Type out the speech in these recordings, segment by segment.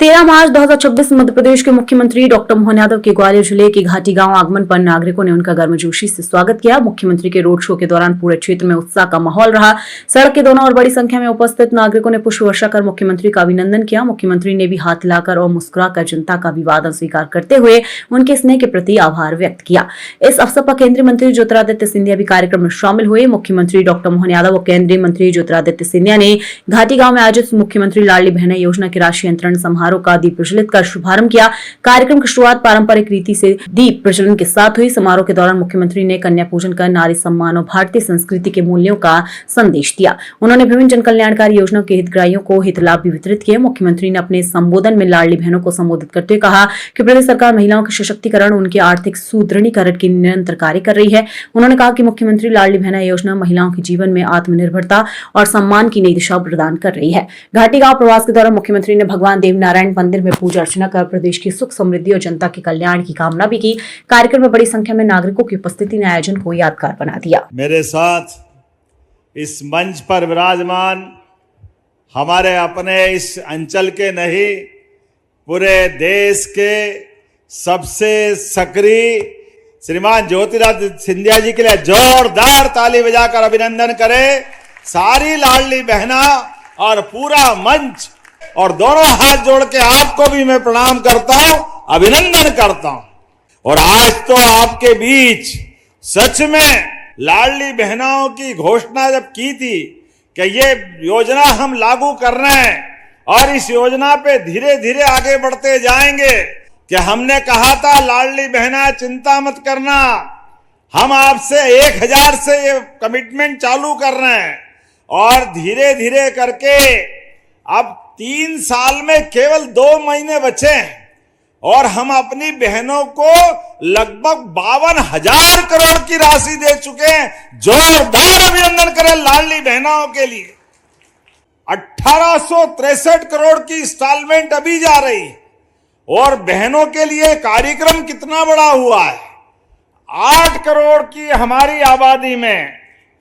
13 मार्च 2026 मध्य प्रदेश के मुख्यमंत्री डॉक्टर मोहन यादव के ग्वालियर जिले के घाटी गांव आगमन पर नागरिकों ने उनका गर्मजोशी से स्वागत किया। मुख्यमंत्री के रोड शो के दौरान पूरे क्षेत्र में उत्साह का माहौल रहा। सड़क के दोनों ओर बड़ी संख्या में उपस्थित नागरिकों ने पुष्प वर्षा कर मुख्यमंत्री का अभिनंदन किया। मुख्यमंत्री ने भी हाथ हिलाकर और मुस्कुराकर जनता का अभिवादन स्वीकार करते हुए उनके स्नेह के प्रति आभार व्यक्त किया। इस अवसर पर केंद्रीय मंत्री ज्योतिरादित्य सिंधिया भी कार्यक्रम में शामिल हुए। मुख्यमंत्री डॉक्टर मोहन यादव और केंद्रीय मंत्री ज्योतिरादित्य सिंधिया ने घाटी गांव में आयोजित मुख्यमंत्री लाडली बहना योजना के राशि अंतरण समारोह का दीप प्रज्वलित कर शुभारंभ किया। कार्यक्रम की शुरुआत पारंपरिक रीति से दीप प्रज्वलन के साथ हुई। समारोह के दौरान मुख्यमंत्री ने कन्या पूजन कर नारी सम्मान और भारतीय संस्कृति के मूल्यों का संदेश दिया। उन्होंने विभिन्न जन कल्याणकारी योजनाओं के हितग्राहियों को हित लाभ भी वितरित किए। मुख्यमंत्री ने अपने संबोधन में लाडली बहनों को संबोधित करते हुए कहा कि प्रदेश सरकार महिलाओं के सशक्तिकरण, उनके आर्थिक सुदृढ़ीकरण की निरंतर कार्य कर रही है। उन्होंने कहा कि मुख्यमंत्री लाडली बहना योजना महिलाओं के जीवन में आत्मनिर्भरता और सम्मान की नई दिशा प्रदान कर रही है। घाटी गांव प्रवास के दौरान मुख्यमंत्री ने भगवान देवनारायण मंदिर में पूजा अर्चना कर प्रदेश की सुख समृद्धि और जनता के कल्याण की कामना भी की। कार्यक्रम में बड़ी संख्या में नागरिकों की उपस्थिति ने आयोजन को यादगार बना दिया। मेरे साथ इस मंच पर विराजमान हमारे अपने इस अंचल के नहीं, पूरे देश के सबसे सक्रिय श्रीमान ज्योतिरादित्य सिंधिया जी के लिए जोरदार ताली बजाकर अभिनंदन करें। सारी लाडली बहना और पूरा मंच और दोनों हाथ जोड़ के आपको भी मैं प्रणाम करता हूं, अभिनंदन करता हूं। और आज तो आपके बीच सच में लाडली बहनाओं की घोषणा जब की थी कि ये योजना हम लागू कर रहे हैं और इस योजना पे धीरे धीरे आगे बढ़ते जाएंगे, कि हमने कहा था लाडली बहना चिंता मत करना, हम आपसे 1000 से ये कमिटमेंट चालू कर रहे हैं और धीरे धीरे करके अब 3 साल में केवल 2 महीने बचे हैं और हम अपनी बहनों को लगभग 52,000 करोड़ की राशि दे चुके हैं। जोरदार अभिनंदन करें लाडली बहनाओं के लिए। 1863 करोड़ की इंस्टॉलमेंट अभी जा रही है और बहनों के लिए कार्यक्रम कितना बड़ा हुआ है। 8 करोड़ की हमारी आबादी में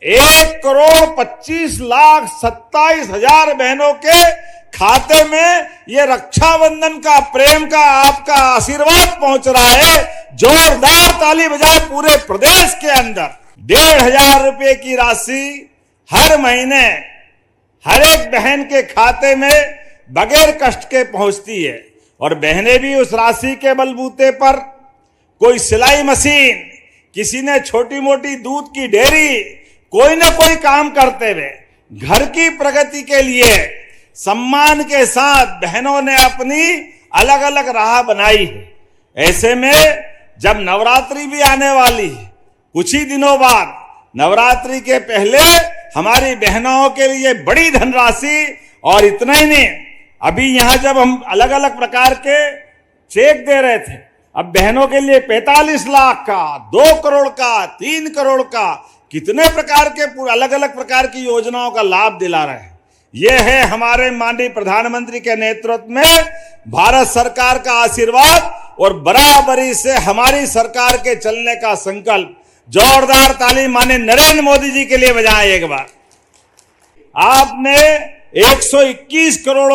1,25,27,000 बहनों के खाते में ये रक्षाबंधन का प्रेम का आपका आशीर्वाद पहुंच रहा है। जोरदार ताली बजाए पूरे प्रदेश के अंदर। 1,500 रुपए की राशि हर महीने हर एक बहन के खाते में बगैर कष्ट के पहुंचती है और बहनें भी उस राशि के बलबूते पर कोई सिलाई मशीन, किसी ने छोटी मोटी दूध की डेयरी, कोई ना कोई काम करते हुए घर की प्रगति के लिए सम्मान के साथ बहनों ने अपनी अलग अलग राह बनाई है। ऐसे में जब नवरात्रि भी आने वाली है, कुछ ही दिनों बाद नवरात्रि के पहले हमारी बहनों के लिए बड़ी धनराशि, और इतना ही नहीं, अभी यहां जब हम अलग अलग प्रकार के चेक दे रहे थे, अब बहनों के लिए 45 लाख का, 2 करोड़ का, 3 करोड़ का, कितने प्रकार के अलग अलग प्रकार की योजनाओं का लाभ दिला रहे हैं। यह है हमारे माननीय प्रधानमंत्री के नेतृत्व में भारत सरकार का आशीर्वाद और बराबरी से हमारी सरकार के चलने का संकल्प। जोरदार ताली माननीय नरेंद्र मोदी जी के लिए बजाएं एक बार। आपने 121 करोड़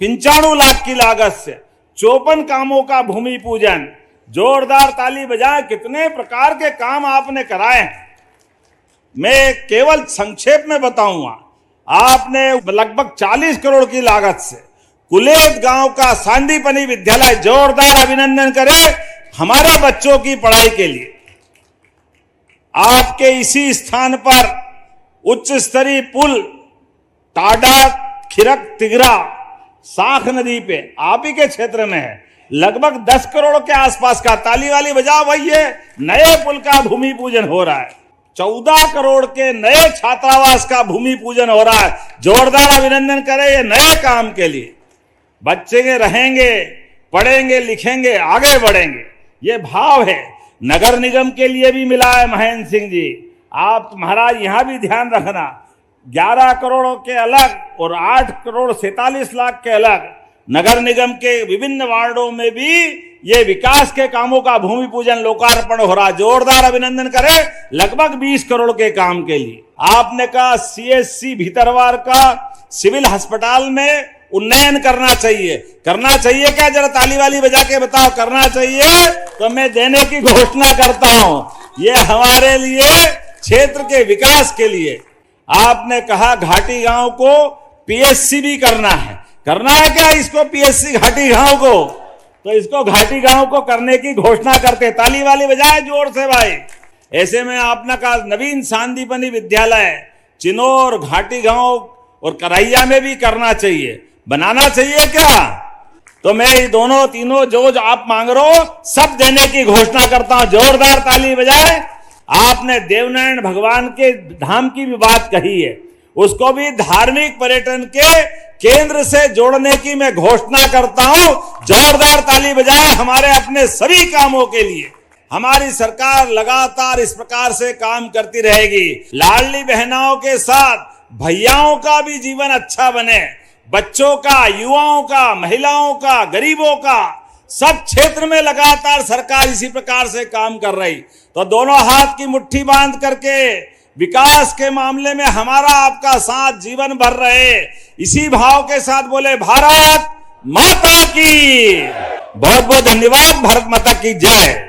95 लाख की लागत से 54 कामों का भूमि पूजन। जोरदार ताली बजाएं। कितने प्रकार के काम आपने कराए हैं। मैं केवल संक्षेप में बताऊंगा, आपने लगभग 40 करोड़ की लागत से कुलेत गांव का सांदीपनी विद्यालय, जोरदार अभिनंदन करें हमारे बच्चों की पढ़ाई के लिए। आपके इसी स्थान पर उच्च स्तरीय पुल टाडा खिरक तिगरा साख नदी पे आप ही के क्षेत्र में है, लगभग 10 करोड़ के आसपास का। ताली वाली बजाओ भाई, ये नए पुल का भूमि पूजन हो रहा है। 14 करोड़ के नए छात्रावास का भूमि पूजन हो रहा है। जोरदार अभिनंदन करें ये नए काम के लिए। बच्चे रहेंगे, पढ़ेंगे, लिखेंगे, आगे बढ़ेंगे, ये भाव है। नगर निगम के लिए भी मिला है महेंद्र सिंह जी। आप महाराज यहां भी ध्यान रखना, 11 करोड़ के अलग और 8 करोड़ 47 लाख के अलग नगर निगम के विभिन्न वार्डों में भी ये विकास के कामों का भूमि पूजन लोकार्पण हो रहा। जोरदार अभिनंदन करें लगभग 20 करोड़ के काम के लिए। आपने कहा CSC भीतरवार का सिविल अस्पताल में उन्नयन करना चाहिए। करना चाहिए क्या? जरा ताली वाली बजा के बताओ, करना चाहिए तो मैं देने की घोषणा करता हूं। ये हमारे लिए क्षेत्र के विकास के लिए आपने कहा घाटी गांव को पीएससी भी करना है क्या इसको? पीएससी घाटी गांव को, तो इसको घाटी गांव को करने की घोषणा करते। ताली वाली बजाए जोर से भाई। ऐसे में आपने कहा नवीन सांदीपनी विद्यालय चिनोर, घाटी गांव और करैया में भी करना चाहिए, बनाना चाहिए क्या? तो मैं ये दोनों तीनों जो आप मांग रहे हो सब देने की घोषणा करता हूं। जोरदार ताली बजाए। आपने देवनारायण भगवान के धाम की भी बात कही है, उसको भी धार्मिक पर्यटन के केंद्र से जोड़ने की मैं घोषणा करता हूं। जोरदार ताली बजाए हमारे अपने सभी कामों के लिए। हमारी सरकार लगातार इस प्रकार से काम करती रहेगी। लाडली बहनाओं के साथ भैयाओं का भी जीवन अच्छा बने, बच्चों का, युवाओं का, महिलाओं का, गरीबों का, सब क्षेत्र में लगातार सरकार इसी प्रकार से काम कर रही। तो दोनों हाथ की मुट्ठी बांध करके विकास के मामले में हमारा आपका साथ जीवन भर रहे, इसी भाव के साथ बोले भारत माता की। बहुत बहुत धन्यवाद। भारत माता की जय।